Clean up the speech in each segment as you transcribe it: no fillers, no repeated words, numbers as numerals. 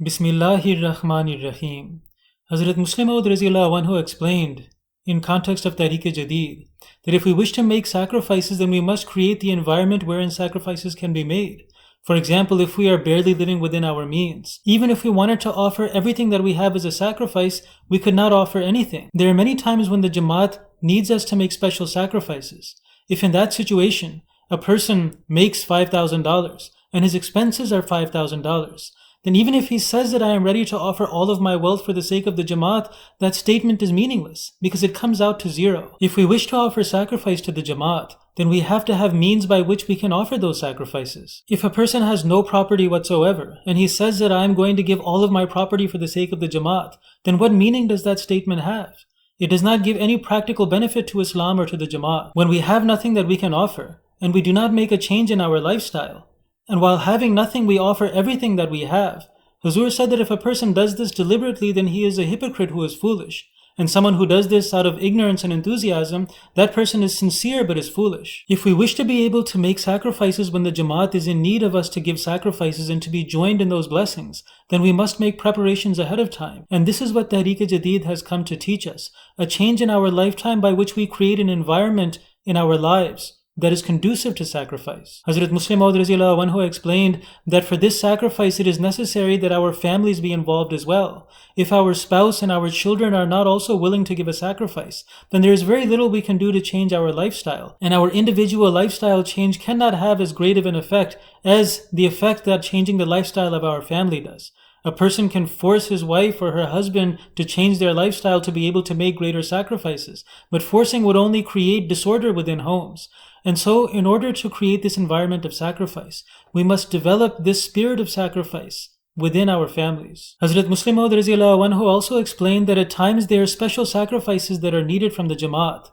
Bismillahir-Rahmanir-Rahim. Hazrat Muslim Maud Raziyallahu Anhu explained, in context of Tehrik-e-Jadid, that if we wish to make sacrifices, then we must create the environment wherein sacrifices can be made. For example, if we are barely living within our means, even if we wanted to offer everything that we have as a sacrifice, we could not offer anything. There are many times when the Jamaat needs us to make special sacrifices. If in that situation, a person makes $5,000 and his expenses are $5,000, then even if he says that I am ready to offer all of my wealth for the sake of the Jamaat, that statement is meaningless because it comes out to zero. If we wish to offer sacrifice to the Jamaat, then we have to have means by which we can offer those sacrifices. If a person has no property whatsoever and he says that I am going to give all of my property for the sake of the Jamaat, then what meaning does that statement have? It does not give any practical benefit to Islam or to the Jamaat. When we have nothing that we can offer and we do not make a change in our lifestyle, and while having nothing, we offer everything that we have. Huzur said that if a person does this deliberately, then he is a hypocrite who is foolish. And someone who does this out of ignorance and enthusiasm, that person is sincere but is foolish. If we wish to be able to make sacrifices when the Jamaat is in need of us to give sacrifices and to be joined in those blessings, then we must make preparations ahead of time. And this is what Tehrik-e-Jadid has come to teach us, a change in our lifetime by which we create an environment in our lives that is conducive to sacrifice. Hazrat Muslim Maud Raziyallahu Anhu explained that for this sacrifice it is necessary that our families be involved as well. If our spouse and our children are not also willing to give a sacrifice, then there is very little we can do to change our lifestyle. And our individual lifestyle change cannot have as great of an effect as the effect that changing the lifestyle of our family does. A person can force his wife or her husband to change their lifestyle to be able to make greater sacrifices, but forcing would only create disorder within homes. And so, in order to create this environment of sacrifice, we must develop this spirit of sacrifice within our families. Hazrat Muslim Maud Raziyallahu Anhu also explained that at times there are special sacrifices that are needed from the Jamaat.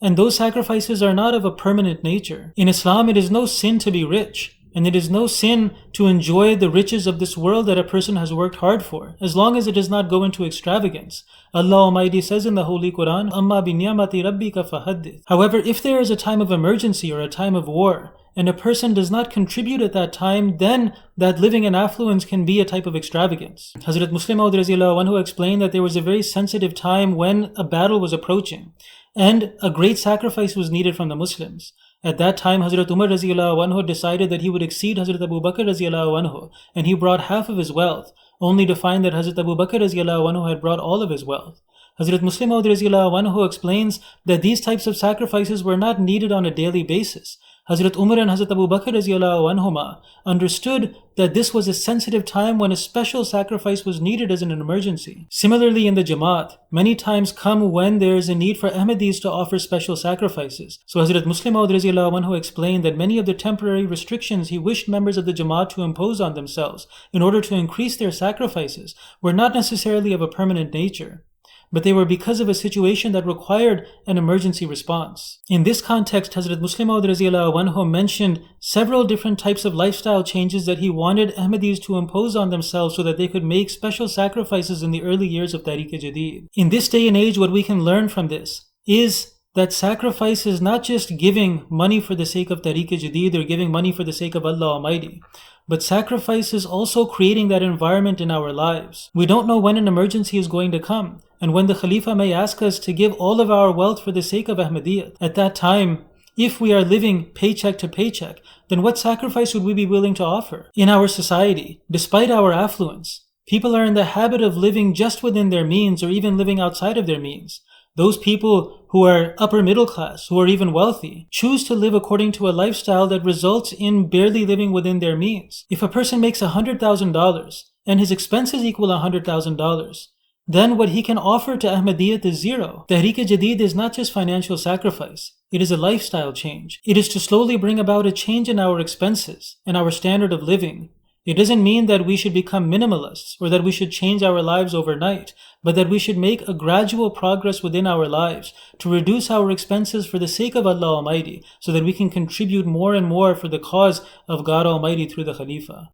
And those sacrifices are not of a permanent nature. In Islam, it is no sin to be rich. And it is no sin to enjoy the riches of this world that a person has worked hard for, as long as it does not go into extravagance. Allah Almighty says in the Holy Quran, "Amma bi ni'mati rabbika fahaddith." However, if there is a time of emergency or a time of war, and a person does not contribute at that time, then that living in affluence can be a type of extravagance. Hazrat Muslim Maud Raziyallahu Anhu explained that there was a very sensitive time when a battle was approaching, and a great sacrifice was needed from the Muslims. At that time, Hazrat Umar Raziyallahu Anhu decided that he would exceed Hazrat Abu Bakr Raziyallahu Anhu, and he brought half of his wealth, only to find that Hazrat Abu Bakr Raziyallahu Anhu had brought all of his wealth. Hazrat Muslim Maud Raziyallahu Anhu explains that these types of sacrifices were not needed on a daily basis. Hazrat Umar and Hazrat Abu Bakr Raziyallahu Anhuma understood that this was a sensitive time when a special sacrifice was needed as an emergency. Similarly, in the Jamaat, many times come when there is a need for Ahmadis to offer special sacrifices. So Hazrat Muslim Maud Raziyallahu Anhu explained that many of the temporary restrictions he wished members of the Jamaat to impose on themselves in order to increase their sacrifices were not necessarily of a permanent nature, but they were because of a situation that required an emergency response. In this context, Hazrat Muslim Maud Raziyallahu Anhu mentioned several different types of lifestyle changes that he wanted Ahmadis to impose on themselves so that they could make special sacrifices in the early years of Tehrik-e-Jadid. In this day and age, what we can learn from this is that sacrifice is not just giving money for the sake of Tehrik-e-Jadid or giving money for the sake of Allah Almighty, but sacrifice is also creating that environment in our lives. We don't know when an emergency is going to come, and when the Khalifa may ask us to give all of our wealth for the sake of Ahmadiyyat. At that time, if we are living paycheck to paycheck, then what sacrifice would we be willing to offer? In our society, despite our affluence, people are in the habit of living just within their means or even living outside of their means. Those people who are upper middle class, who are even wealthy, choose to live according to a lifestyle that results in barely living within their means. If a person makes $100,000 and his expenses equal $100,000, then what he can offer to Ahmadiyyat is zero. Tehrik-e-Jadid is not just financial sacrifice. It is a lifestyle change. It is to slowly bring about a change in our expenses and our standard of living. It doesn't mean that we should become minimalists or that we should change our lives overnight, but that we should make a gradual progress within our lives to reduce our expenses for the sake of Allah Almighty so that we can contribute more and more for the cause of God Almighty through the Khalifa.